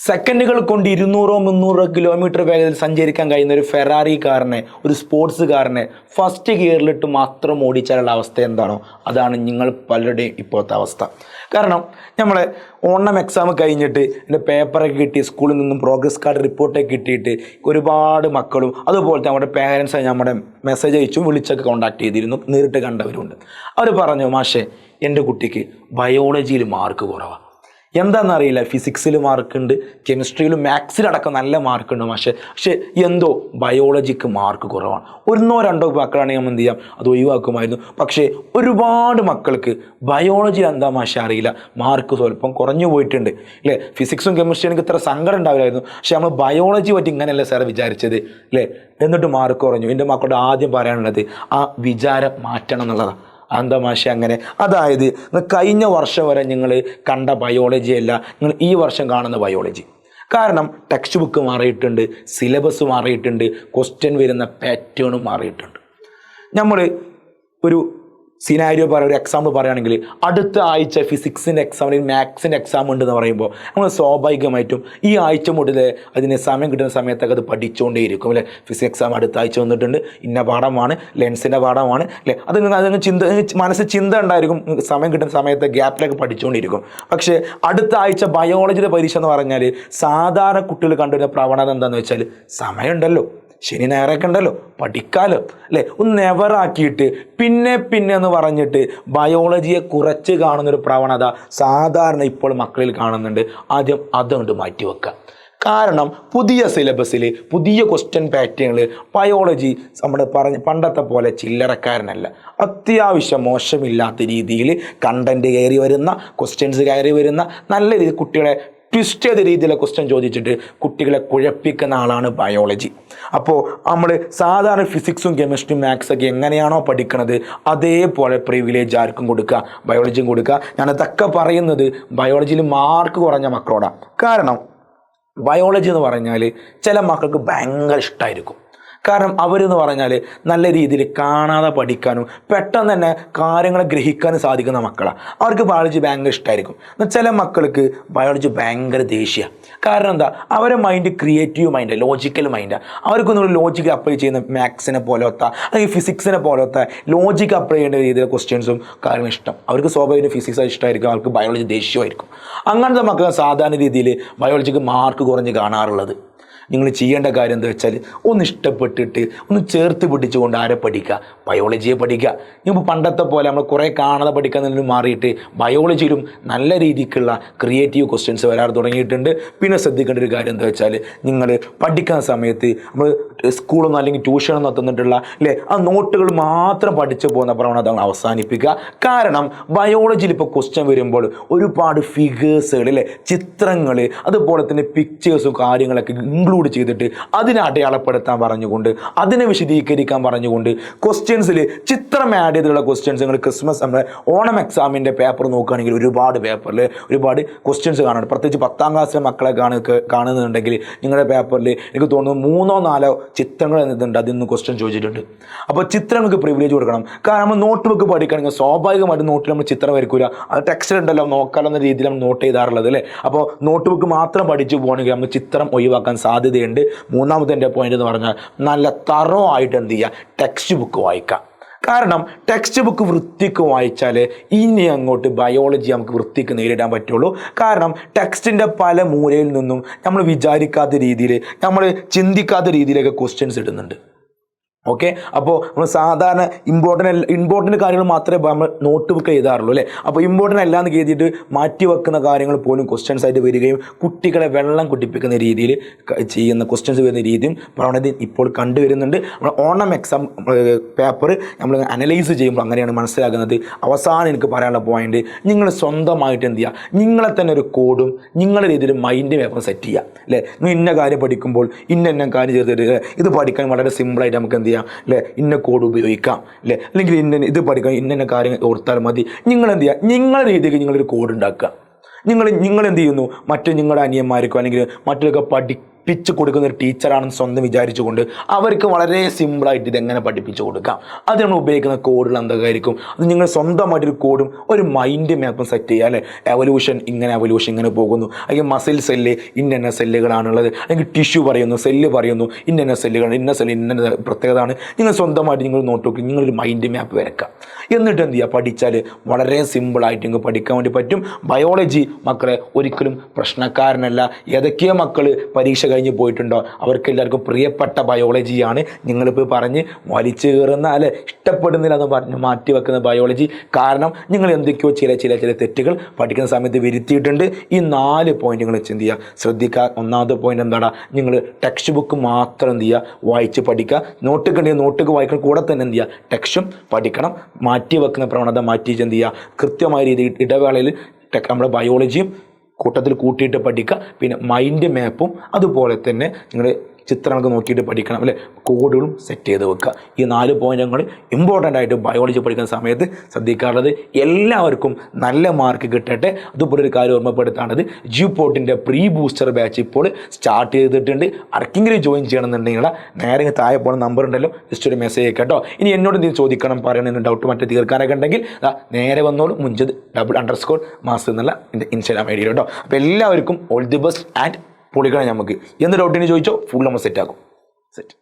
സെക്കൻഡുകൾ കൊണ്ട് 200-300 കിലോമീറ്റർ വേഗത്തിൽ സഞ്ചരിക്കാൻ കഴിയുന്ന ഒരു ഫെറാറി കാറിനെ, ഒരു സ്പോർട്സ് കാറിനെ ഫസ്റ്റ് ഗിയറിലിട്ട് മാത്രം ഓടിച്ചാലുള്ള അവസ്ഥ എന്താണോ അതാണ് നിങ്ങൾ പലരുടെയും ഇപ്പോഴത്തെ അവസ്ഥ. കാരണം നമ്മളെ ഓണം എക്സാം കഴിഞ്ഞിട്ട് എൻ്റെ പേപ്പറൊക്കെ കിട്ടി, സ്കൂളിൽ നിന്നും പ്രോഗ്രസ് കാർഡ് റിപ്പോർട്ടൊക്കെ കിട്ടിയിട്ട് ഒരുപാട് മക്കളും അതുപോലത്തെ നമ്മുടെ പേരൻസ് നമ്മുടെ മെസ്സേജ് അയച്ചും വിളിച്ചൊക്കെ കോൺടാക്ട് ചെയ്തിരുന്നു. നേരിട്ട് കണ്ടവരുണ്ട്. അവർ പറഞ്ഞു, മാഷേ എൻ്റെ കുട്ടിക്ക് ബയോളജിയിൽ മാർക്ക് കുറവാണ്. എന്താണെന്നറിയില്ല, ഫിസിക്സിൽ മാർക്കുണ്ട്, കെമിസ്ട്രിയിലും മാത്സിലടക്കം നല്ല മാർക്കുണ്ട് പക്ഷേ എന്തോ ബയോളജിക്ക് മാർക്ക് കുറവാണ്. 1-2 മക്കളാണെങ്കിൽ നമ്മൾ എന്ത് ചെയ്യാം, അത് ഒഴിവാക്കുമായിരുന്നു. പക്ഷേ ഒരുപാട് മക്കൾക്ക് ബയോളജി എന്താ അറിയില്ല, മാർക്ക് സ്വല്പം കുറഞ്ഞു പോയിട്ടുണ്ട് അല്ലേ. ഫിസിക്സും കെമിസ്ട്രിയും എനിക്ക് ഇത്ര സങ്കടം ഉണ്ടാവില്ലായിരുന്നു, പക്ഷേ നമ്മൾ ബയോളജി പറ്റി ഇങ്ങനെയല്ല സാർ വിചാരിച്ചത് അല്ലേ, എന്നിട്ട് മാർക്ക് കുറഞ്ഞു. എൻ്റെ മക്കളോട് ആദ്യം പറയാനുള്ളത് ആ വിചാരം മാറ്റണം എന്നുള്ളതാണ്. എന്താ അങ്ങനെ? അതായത് കഴിഞ്ഞ വർഷം വരെ നിങ്ങൾ കണ്ട ബയോളജി അല്ല നിങ്ങൾ ഈ വർഷം കാണുന്ന ബയോളജി. കാരണം ടെക്സ്റ്റ് ബുക്ക് മാറിയിട്ടുണ്ട്, സിലബസ് മാറിയിട്ടുണ്ട്, ക്വസ്റ്റ്യൻ വരുന്ന പാറ്റേണും മാറിയിട്ടുണ്ട്. നമ്മൾ ഒരു സിനാരിയോ ഒരു എക്സാമ്പിൾ പറയുകയാണെങ്കിൽ, അടുത്ത ആഴ്ച ഫിസിക്സിൻ്റെ എക്സാം അല്ലെങ്കിൽ മാത്സിൻ്റെ എക്സാം ഉണ്ടെന്ന് പറയുമ്പോൾ നമ്മൾ സ്വാഭാവികമായിട്ടും ഈ ആഴ്ച മുതൽ അതിന് സമയം കിട്ടുന്ന സമയത്തൊക്കെ അത് പഠിച്ചുകൊണ്ടേയിരിക്കും അല്ലേ. ഫിസിക്സ് എക്സാം അടുത്ത ആഴ്ച വന്നിട്ടുണ്ട്, ഇന്ന പാഠമാണ്, ലെൻസിൻ്റെ പാഠമാണ് അല്ലേ. അതങ്ങ് മനസ്സിൽ ചിന്ത ഉണ്ടായിരിക്കും, സമയം കിട്ടുന്ന സമയത്ത് ഗ്യാപ്പിലൊക്കെ പഠിച്ചുകൊണ്ടിരിക്കും. പക്ഷേ അടുത്ത ആഴ്ച ബയോളജിയുടെ പരീക്ഷ എന്ന് പറഞ്ഞാൽ സാധാരണ കുട്ടികൾ കണ്ടുവരുന്ന പ്രവണത എന്താണെന്ന് വെച്ചാൽ, സമയമുണ്ടല്ലോ, ശനി ഞായറൊക്കെ ഉണ്ടല്ലോ, പഠിക്കാലോ അല്ലേ, ഒന്ന് നെവറാക്കിയിട്ട് പിന്നെ എന്ന് പറഞ്ഞിട്ട് ബയോളജിയെ കുറച്ച് കാണുന്നൊരു പ്രവണത സാധാരണ ഇപ്പോൾ മക്കളിൽ കാണുന്നുണ്ട്. ആദ്യം അതുകൊണ്ട് മാറ്റിവെക്കുക. കാരണം പുതിയ സിലബസിൽ പുതിയ ക്വസ്റ്റ്യൻ പാറ്റേണിൽ ബയോളജി നമ്മുടെ പണ്ടത്തെ പോലെ ചില്ലറക്കാരനല്ല, അത്യാവശ്യം മോശമില്ലാത്ത രീതിയിൽ കണ്ടൻറ്റ് കയറി വരുന്ന, ക്വസ്റ്റ്യൻസ് കയറി വരുന്ന, നല്ല രീതിയിൽ കുട്ടികളെ ട്വിസ്റ്റ് ചെയ്ത രീതിയിലെ ക്വസ്റ്റ്യൻ ചോദിച്ചിട്ട് കുട്ടികളെ കുഴപ്പിക്കുന്ന ആളാണ് ബയോളജി. അപ്പോൾ നമ്മൾ സാധാരണ ഫിസിക്സും കെമിസ്ട്രിയും മാത്സൊക്കെ എങ്ങനെയാണോ പഠിക്കുന്നത് അതേപോലെ പ്രിവിലേജ് ആർക്കും കൊടുക്കുക, ബയോളജിയും കൊടുക്കുക. ഞാനതൊക്കെ പറയുന്നത് ബയോളജിയിൽ മാർക്ക് കുറഞ്ഞ മക്കളോടാണ്. കാരണം ബയോളജി എന്ന് പറഞ്ഞാൽ ചില മക്കൾക്ക് ഭയങ്കര ഇഷ്ടമായിരിക്കും. കാരണം അവരെന്ന് പറഞ്ഞാൽ നല്ല രീതിയിൽ കാണാതെ പഠിക്കാനും പെട്ടെന്ന് തന്നെ കാര്യങ്ങളെ ഗ്രഹിക്കാനും സാധിക്കുന്ന മക്കളാണ്. അവർക്ക് ബയോളജി ഭയങ്കര ഇഷ്ടമായിരിക്കും. ചില മക്കൾക്ക് ബയോളജി ഭയങ്കര ദേഷ്യമാണ്. കാരണം എന്താ, അവരുടെ മൈൻഡ് ക്രിയേറ്റീവ് മൈൻഡ്, ലോജിക്കൽ മൈൻഡാണ്. അവർക്കൊന്നും ലോജിക്ക് അപ്ലൈ ചെയ്യുന്ന മാത്സിനെ പോലത്തെ അല്ലെങ്കിൽ ഫിസിക്സിനെ പോലത്തെ ലോജിക്ക് അപ്ലൈ ചെയ്യേണ്ട രീതിയിലെ ക്വസ്റ്റ്യൻസും കാര്യങ്ങളും ഇഷ്ടം. അവർക്ക് സ്വാഭാവിക ഫിസിക്സ് ഇഷ്ടമായിരിക്കും, അവർക്ക് ബയോളജി ദേഷ്യമായിരിക്കും. അങ്ങനത്തെ മക്കൾ സാധാരണ രീതിയിൽ ബയോളജിക്ക് മാർക്ക് കുറഞ്ഞ് കാണാറുള്ളത്. നിങ്ങൾ ചെയ്യേണ്ട കാര്യം എന്താ വെച്ചാൽ, ഒന്ന് ഇഷ്ടപ്പെട്ടിട്ട് ഒന്ന് ചേർത്ത് പിടിച്ചുകൊണ്ട് ആരെ പഠിക്കുക, ബയോളജിയെ പഠിക്കുക. ഇപ്പോൾ പണ്ടത്തെ പോലെ നമ്മൾ കുറേ കാണാതെ പഠിക്കുന്നതിനും മാറിയിട്ട് ബയോളജിയിലും നല്ല രീതിക്കുള്ള ക്രിയേറ്റീവ് ക്വസ്റ്റ്യൻസ് വരാൻ തുടങ്ങിയിട്ടുണ്ട്. പിന്നെ ശ്രദ്ധിക്കേണ്ട ഒരു കാര്യം എന്താ വെച്ചാൽ, നിങ്ങൾ പഠിക്കുന്ന സമയത്ത് നമ്മൾ സ്കൂളൊന്നും അല്ലെങ്കിൽ ട്യൂഷനൊന്നും എത്തുന്നിട്ടുള്ള അല്ലേ ആ നോട്ടുകൾ മാത്രം പഠിച്ചു പോകുന്ന പ്രവണത അവസാനിപ്പിക്കുക. കാരണം ബയോളജിയിൽ ഇപ്പോൾ ക്വസ്റ്റ്യൻ വരുമ്പോൾ ഒരുപാട് ഫിഗേഴ്സുകൾ അല്ലേ, ചിത്രങ്ങൾ, അതുപോലെ തന്നെ പിക്ചേഴ്സും കാര്യങ്ങളൊക്കെ ഇൻക്ലൂഡ് ചെയ്തിട്ട് അതിനെ അടയാളപ്പെടുത്താൻ പറഞ്ഞുകൊണ്ട്, അതിനെ വിശദീകരിക്കാൻ പറഞ്ഞുകൊണ്ട് ക്വസ്റ്റ്യൻസിൽ ചിത്രം ആഡ് ചെയ്തിട്ടുള്ള ക്വസ്റ്റ്യൻസ് നിങ്ങൾ ക്രിസ്മസ് നമ്മുടെ ഓണം എക്സാമിൻ്റെ പേപ്പർ നോക്കുകയാണെങ്കിൽ ഒരുപാട് പേപ്പറിൽ ഒരുപാട് ക്വസ്റ്റ്യൻസ് കാണുന്നുണ്ട്. പ്രത്യേകിച്ച് 10ാം ക്ലാസ്സിലെ മക്കളെ കാണുന്നുണ്ടെങ്കിൽ നിങ്ങളുടെ പേപ്പറിൽ എനിക്ക് തോന്നുന്നു 3-4 ചിത്രങ്ങൾ എന്നിട്ടുണ്ട്, അതിൽ നിന്ന് ക്വസ്റ്റ്യൻ ചോദിച്ചിട്ടുണ്ട്. അപ്പോൾ ചിത്രങ്ങൾക്ക് പ്രിവിലേജ് കൊടുക്കണം. കാരണം നമ്മൾ നോട്ട് ബുക്ക് പഠിക്കുകയാണെങ്കിൽ സ്വാഭാവികമായിട്ട് നോട്ടിൽ നമ്മൾ ചിത്രം വരയ്ക്കില്ല, അത് ടെക്സ്റ്റ് ഉണ്ടല്ലോ നോക്കാമെന്ന രീതിയിൽ നമ്മൾ നോട്ട് ചെയ്താറുള്ളത് അല്ലേ. അപ്പോൾ നോട്ട് ബുക്ക് മാത്രം പഠിച്ചു പോകണമെങ്കിൽ നമ്മൾ ചിത്രം ഒഴിവാക്കാൻ സാധ്യതയുണ്ട്. മൂന്നാമത്തെ എൻ്റെ പോയിന്റ് എന്ന് പറഞ്ഞാൽ, നല്ല തറോ ആയിട്ട് എന്ത് ചെയ്യുക, ടെക്സ്റ്റ് ബുക്ക് വായിക്കാം. കാരണം ടെക്സ്റ്റ് ബുക്ക് വൃത്തിക്ക് വായിച്ചാൽ ഇനി അങ്ങോട്ട് ബയോളജി നമുക്ക് വൃത്തിക്ക് നേരിടാൻ പറ്റുള്ളൂ. കാരണം ടെക്സ്റ്റിൻ്റെ പല മൂലയിൽ നിന്നും നമ്മൾ വിചാരിക്കാത്ത രീതിയിൽ, നമ്മൾ ചിന്തിക്കാത്ത രീതിയിലൊക്കെ ക്വസ്റ്റ്യൻസ് ഇടുന്നുണ്ട്. ഓക്കെ, അപ്പോൾ നമ്മൾ സാധാരണ ഇമ്പോർട്ടൻ്റ് കാര്യങ്ങൾ മാത്രമേ നമ്മൾ നോട്ട് ബുക്ക് എഴുതാറുള്ളൂ അല്ലേ. അപ്പോൾ ഇമ്പോർട്ടൻ്റ് അല്ലാന്ന് കരുതിയിട്ട് മാറ്റി വെക്കുന്ന കാര്യങ്ങൾ പോലും ക്വസ്റ്റ്യൻസ് ആയിട്ട് വരികയും കുട്ടികളെ വെള്ളം കുടിപ്പിക്കുന്ന രീതിയിൽ ചെയ്യുന്ന ക്വസ്റ്റ്യൻസ് വരുന്ന രീതിയും പ്രവണത ഇപ്പോൾ കണ്ടുവരുന്നുണ്ട്. നമ്മൾ ഓണം എക്സാം പേപ്പർ നമ്മൾ അനലൈസ് ചെയ്യുമ്പോൾ അങ്ങനെയാണ് മനസ്സിലാക്കുന്നത്. അവസാനം എനിക്ക് പറയാനുള്ള പോയിന്റ്, നിങ്ങൾ സ്വന്തമായിട്ട് എന്ത് ചെയ്യുക, നിങ്ങളെ തന്നെ ഒരു കോഡും നിങ്ങളുടെ രീതിയിൽ മൈൻഡ് പേപ്പർ സെറ്റ് ചെയ്യുക അല്ലേ. നിങ്ങൾ ഇന്ന കാര്യം പഠിക്കുമ്പോൾ ഇന്ന കാര്യം ചെയ്തിട്ട് ഇത് പഠിക്കാൻ വളരെ സിമ്പിളായിട്ട് നമുക്ക് എന്ത് ചെയ്യാം അല്ലേ, ഇന്ന കോഡ് ഉപയോഗിക്കാം അല്ലേ, അല്ലെങ്കിൽ ഇത് പഠിക്കാം, ഇന്ന കാര്യം ഓർത്താൽ മതി. നിങ്ങൾ എന്ത് ചെയ്യുക, നിങ്ങളുടെ രീതിക്ക് നിങ്ങളൊരു കോഡ് ഉണ്ടാക്കുക. നിങ്ങൾ എന്ത് ചെയ്യുന്നു, നിങ്ങളുടെ അനിയന്മാർക്കോ അല്ലെങ്കിൽ മറ്റൊക്കെ പഠിപ്പിച്ച് കൊടുക്കുന്ന ഒരു ടീച്ചറാണെന്ന് സ്വന്തം വിചാരിച്ചുകൊണ്ട് അവർക്ക് വളരെ സിമ്പിളായിട്ട് ഇതെങ്ങനെ പഠിപ്പിച്ചു കൊടുക്കാം. അത് നമ്മൾ ഉപയോഗിക്കുന്ന കോഡുകൾ എന്തൊക്കെ ആയിരിക്കും, അത് നിങ്ങൾ സ്വന്തമായിട്ടൊരു കോഡും ഒരു മൈൻഡ് മാപ്പും സെറ്റ് ചെയ്യുക അല്ലേ. എവല്യൂഷൻ ഇങ്ങനെ പോകുന്നു, അല്ലെങ്കിൽ മസിൽ സെല്ല് ഇന്ന സെല്ലുകളാണുള്ളത്, അല്ലെങ്കിൽ ടിഷ്യൂ പറയുന്നു, സെല്ല് പറയുന്നു, ഇന്ന സെല്ലുകൾ ഇന്ന സെല്ല് ഇന്ന പ്രത്യേകതയാണ്. നിങ്ങൾ സ്വന്തമായിട്ട് നിങ്ങൾ നോട്ട് നോക്കി നിങ്ങളൊരു മൈൻഡ് മാപ്പ് വരക്കാം. എന്നിട്ട് എന്ത് ചെയ്യുക, പഠിച്ചാൽ വളരെ സിമ്പിളായിട്ട് നിങ്ങൾക്ക് പഠിക്കാൻ വേണ്ടി പറ്റും. ബയോളജി മക്കളെ ഒരിക്കലും പ്രശ്നക്കാരനല്ല. ഏതൊക്കെയോ മക്കൾ പരീക്ഷ കഴിഞ്ഞ് പോയിട്ടുണ്ടോ അവർക്ക് എല്ലാവർക്കും പ്രിയപ്പെട്ട ബയോളജിയാണ്. നിങ്ങളിപ്പോൾ പറഞ്ഞ് വലിച്ചു കയറുന്ന അല്ലെ ഇഷ്ടപ്പെടുന്നില്ല എന്ന് പറഞ്ഞ് മാറ്റി വെക്കുന്ന ബയോളജി. കാരണം നിങ്ങൾ എന്തൊക്കെയോ ചില തെറ്റുകൾ പഠിക്കുന്ന സമയത്ത് വരുത്തിയിട്ടുണ്ട്. ഈ 4 പോയിന്റുകൾ വെച്ച് എന്ത് ചെയ്യുക, ശ്രദ്ധിക്കുക. ഒന്നാമത്തെ പോയിന്റ് എന്താണ്, നിങ്ങൾ ടെക്സ്റ്റ് ബുക്ക് മാത്രം എന്ത് ചെയ്യുക, വായിച്ച് പഠിക്കുക. നോട്ടുക്ക് ഉണ്ടെങ്കിൽ നോട്ടുക്ക് വായിക്കണം, കൂടെ തന്നെ എന്ത് ചെയ്യുക, ടെക്സ്റ്റും പഠിക്കണം. മാറ്റി വെക്കുന്ന പ്രവണത മാറ്റി എന്ത് ചെയ്യുക, കൃത്യമായ രീതിയിൽ ഇടവേളയിൽ നമ്മുടെ ബയോളജിയും കൂട്ടത്തിൽ കൂട്ടിയിട്ട് പഠിക്കുക. പിന്നെ മൈൻഡ് മാപ്പും അതുപോലെ തന്നെ നിങ്ങൾ ചിത്രങ്ങളൊക്കെ നോക്കിയിട്ട് പഠിക്കണം അല്ലേ. കോഡുകളും സെറ്റ് ചെയ്ത് വെക്കുക. ഈ 4 പോയിന്റുകൾ ഇമ്പോർട്ടൻ്റ് ആയിട്ട് ബയോളജി പഠിക്കുന്ന സമയത്ത് ശ്രദ്ധിക്കാറുള്ളത്. എല്ലാവർക്കും നല്ല മാർക്ക് കിട്ടട്ടെ. അതുപോലെ ഒരു കാര്യം ഓർമ്മപ്പെടുത്താണത്, ജ്യൂപോർട്ടിൻ്റെ പ്രീ ബൂസ്റ്റർ ബാച്ച് ഇപ്പോൾ സ്റ്റാർട്ട് ചെയ്തിട്ടുണ്ട്. ആർക്കെങ്കിലും ജോയിൻ ചെയ്യണമെന്നുണ്ടെങ്കിൽ നേരെ താഴെ പോകുന്ന നമ്പർ ഉണ്ടല്ലോ, ജസ്റ്റ് ഒരു മെസ്സേജ് കേട്ടോ. ഇനി എന്നോട് എന്തെങ്കിലും ചോദിക്കണം പറയണമെന്ന് ഡൗട്ട് മറ്റേ തീർക്കാനൊക്കെ ഉണ്ടെങ്കിൽ നേരെ വന്നോളൂ. മുഞ്ചത് _മാസ് എന്നുള്ള എൻ്റെ ഇൻസ്റ്റാഗ്രാം ഐ ഡി കേട്ടോ. അപ്പോൾ എല്ലാവർക്കും ഓൾ ദി ബെസ്റ്റ് ആൻഡ് പൊളിക്കണം. നമുക്ക് എന്ത് ഡൗട്ടിന് ചോദിച്ചോ, ഫുൾ നമ്മൾ സെറ്റ് ആക്കും. സെറ്റ്.